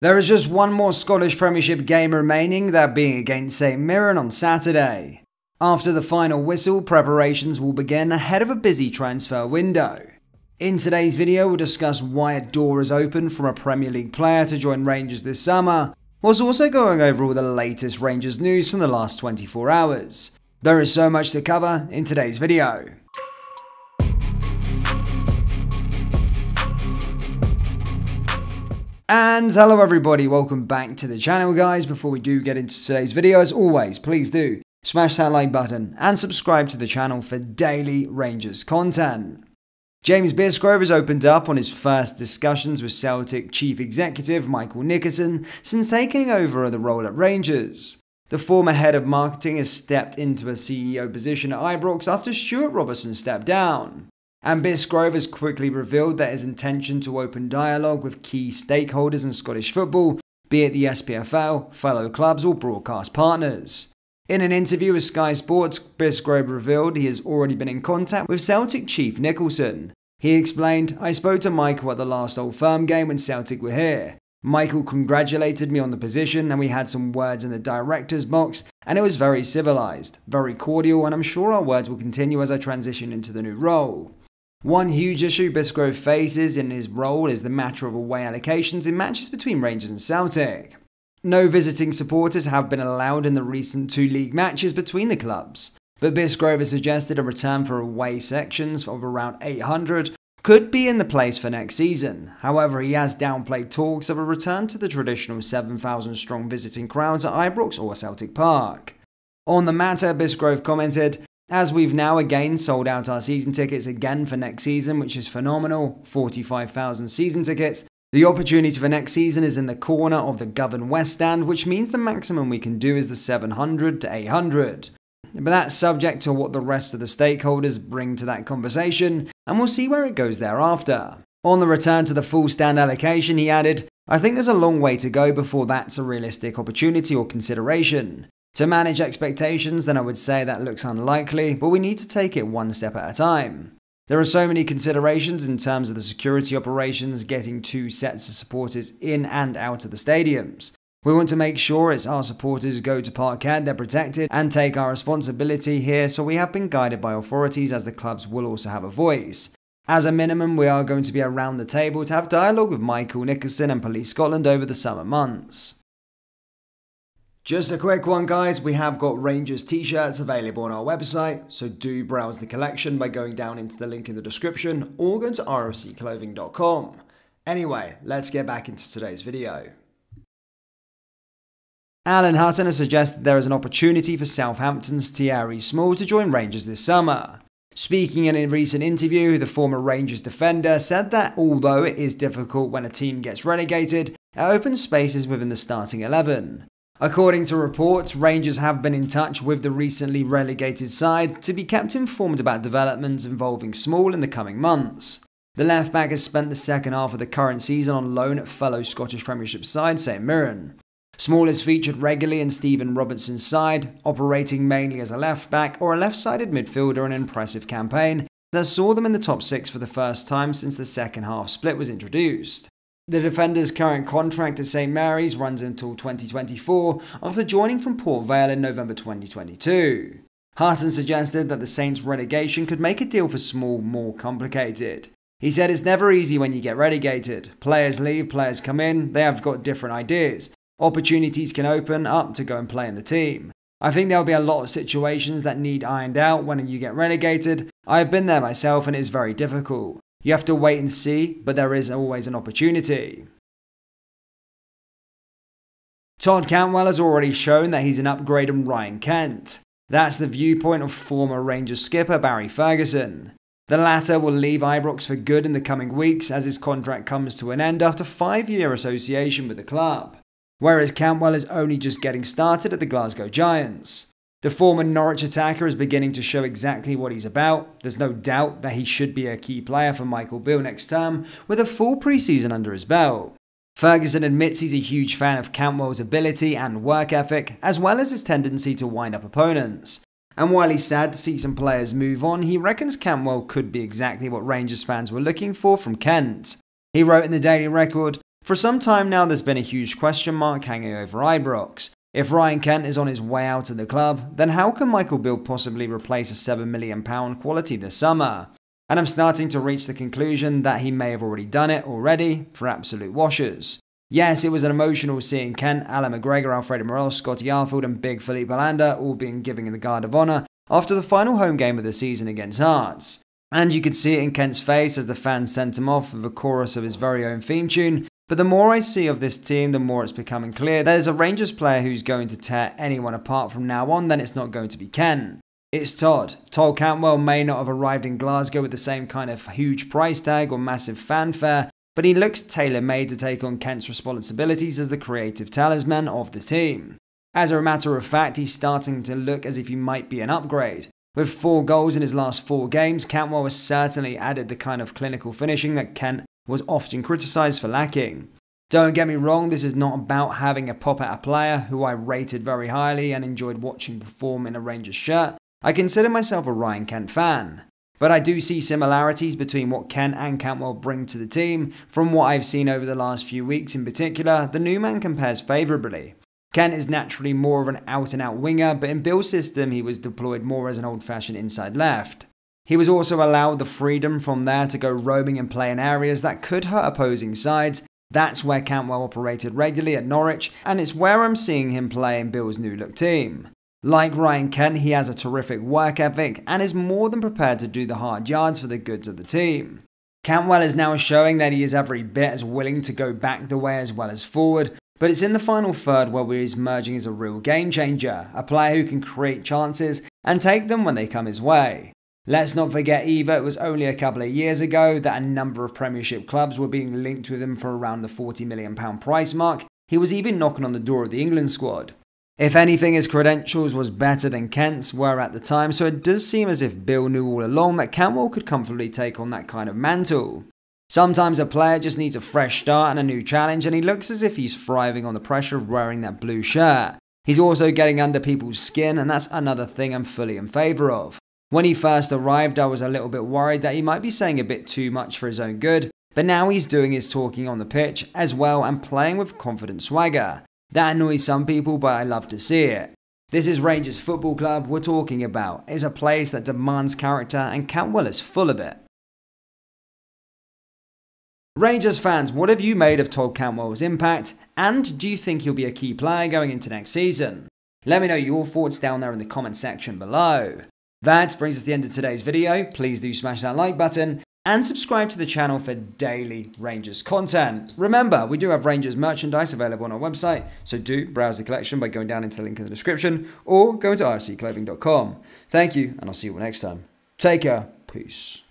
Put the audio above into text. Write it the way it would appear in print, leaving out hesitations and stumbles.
There is just one more Scottish Premiership game remaining, that being against St Mirren on Saturday. After the final whistle, preparations will begin ahead of a busy transfer window. In today's video, we'll discuss why a door is open from a Premier League player to join Rangers this summer, whilst also going over all the latest Rangers news from the last 24 hours. There is so much to cover in today's video. And hello everybody, welcome back to the channel guys. Before we do get into today's video, as always, please do smash that like button and subscribe to the channel for daily Rangers content. James Bisgrove has opened up on his first discussions with Celtic Chief Executive Michael Nicholson since taking over the role at Rangers. The former head of marketing has stepped into a CEO position at Ibrox after Stuart Robertson stepped down. And Bisgrove has quickly revealed that his intention to open dialogue with key stakeholders in Scottish football, be it the SPFL, fellow clubs or broadcast partners. In an interview with Sky Sports, Bisgrove revealed he has already been in contact with Celtic chief Nicholson. He explained, "I spoke to Michael at the last Old Firm game when Celtic were here. Michael congratulated me on the position and we had some words in the director's box and it was very civilised, very cordial, and I'm sure our words will continue as I transition into the new role." One huge issue Bisgrove faces in his role is the matter of away allocations in matches between Rangers and Celtic. No visiting supporters have been allowed in the recent two league matches between the clubs, but Bisgrove has suggested a return for away sections of around 800 could be in the place for next season. However, he has downplayed talks of a return to the traditional 7,000 strong visiting crowds at Ibrox or Celtic Park. On the matter, Bisgrove commented, "As we've now again sold out our season tickets again for next season, which is phenomenal, 45,000 season tickets, the opportunity for next season is in the corner of the Govan West stand, which means the maximum we can do is the 700 to 800. But that's subject to what the rest of the stakeholders bring to that conversation, and we'll see where it goes thereafter." On the return to the full stand allocation, he added, "I think there's a long way to go before that's a realistic opportunity or consideration. To manage expectations, then I would say that looks unlikely, but we need to take it one step at a time. There are so many considerations in terms of the security operations, getting two sets of supporters in and out of the stadiums. We want to make sure it's our supporters go to Parkhead, they're protected, and take our responsibility here, so we have been guided by authorities as the clubs will also have a voice. As a minimum, we are going to be around the table to have dialogue with Michael Nicholson and Police Scotland over the summer months." Just a quick one guys, we have got Rangers t-shirts available on our website, so do browse the collection by going down into the link in the description or go to rfcclothing.com. Anyway, let's get back into today's video. Alan Hutton has suggested there is an opportunity for Southampton's Thierry Small to join Rangers this summer. Speaking in a recent interview, the former Rangers defender said that although it is difficult when a team gets relegated, it opens spaces within the starting 11. According to reports, Rangers have been in touch with the recently relegated side to be kept informed about developments involving Small in the coming months. The left-back has spent the second half of the current season on loan at fellow Scottish Premiership side St Mirren. Small is featured regularly in Stephen Robertson's side, operating mainly as a left-back or a left-sided midfielder, an impressive campaign that saw them in the top 6 for the first time since the second half split was introduced. The defender's current contract at St Mary's runs until 2024 after joining from Port Vale in November 2022. Hutton suggested that the Saints' relegation could make a deal for Small more complicated. He said, "It's never easy when you get relegated. Players leave, players come in, they have got different ideas. Opportunities can open up to go and play in the team. I think there'll be a lot of situations that need ironed out when you get relegated. I have been there myself and it is very difficult. You have to wait and see, but there is always an opportunity." Todd Cantwell has already shown that he's an upgrade on Ryan Kent. That's the viewpoint of former Rangers skipper Barry Ferguson. The latter will leave Ibrox for good in the coming weeks as his contract comes to an end after 5-year association with the club, whereas Cantwell is only just getting started at the Glasgow Giants. The former Norwich attacker is beginning to show exactly what he's about. There's no doubt that he should be a key player for Michael Beale next term, with a full pre-season under his belt. Ferguson admits he's a huge fan of Cantwell's ability and work ethic, as well as his tendency to wind up opponents. And while he's sad to see some players move on, he reckons Cantwell could be exactly what Rangers fans were looking for from Kent. He wrote in the Daily Record, For some time now, there's been a huge question mark hanging over Ibrox. If Ryan Kent is on his way out of the club, then how can Michael Beale possibly replace a £7 million quality this summer? And I'm starting to reach the conclusion that he may have already done it already for absolute washers. Yes, it was an emotional seeing Kent, Alan McGregor, Alfredo Morelos, Scotty Arfield and Big Felipe Lander all being given the guard of honour after the final home game of the season against Hearts. And you could see it in Kent's face as the fans sent him off with a chorus of his very own theme tune. But the more I see of this team, the more it's becoming clear there's a Rangers player who's going to tear anyone apart from now on, then it's not going to be Kent. It's Todd. Todd Cantwell may not have arrived in Glasgow with the same kind of huge price tag or massive fanfare, but he looks tailor-made to take on Kent's responsibilities as the creative talisman of the team. As a matter of fact, he's starting to look as if he might be an upgrade. With 4 goals in his last 4 games, Cantwell has certainly added the kind of clinical finishing that Kent was often criticised for lacking. Don't get me wrong, this is not about having a pop at a player who I rated very highly and enjoyed watching perform in a Rangers shirt. I consider myself a Ryan Kent fan. But I do see similarities between what Kent and Cantwell bring to the team. From what I've seen over the last few weeks in particular, the new man compares favourably. Kent is naturally more of an out-and-out winger, but in Beale's system he was deployed more as an old-fashioned inside left. He was also allowed the freedom from there to go roaming and play in areas that could hurt opposing sides. That's where Cantwell operated regularly at Norwich, and it's where I'm seeing him play in Beale's new look team. Like Ryan Kent, he has a terrific work ethic and is more than prepared to do the hard yards for the goods of the team. Cantwell is now showing that he is every bit as willing to go back the way as well as forward, but it's in the final third where he's emerging as a real game changer, a player who can create chances and take them when they come his way. Let's not forget either, it was only a couple of years ago that a number of Premiership clubs were being linked with him for around the £40 million price mark. He was even knocking on the door of the England squad. If anything, his credentials was better than Kent's were at the time, so it does seem as if Beale knew all along that Cantwell could comfortably take on that kind of mantle. Sometimes a player just needs a fresh start and a new challenge, and he looks as if he's thriving on the pressure of wearing that blue shirt. He's also getting under people's skin, and that's another thing I'm fully in favour of. When he first arrived, I was a little bit worried that he might be saying a bit too much for his own good, but now he's doing his talking on the pitch as well and playing with confident swagger. That annoys some people, but I love to see it. This is Rangers Football Club we're talking about. It's a place that demands character, and Cantwell is full of it. Rangers fans, what have you made of Todd Cantwell's impact, and do you think he'll be a key player going into next season? Let me know your thoughts down there in the comment section below. That brings us to the end of today's video. Please do smash that like button and subscribe to the channel for daily Rangers content. Remember, we do have Rangers merchandise available on our website, so do browse the collection by going down into the link in the description or go to rfcclothing.com. Thank you, and I'll see you all next time. Take care. Peace.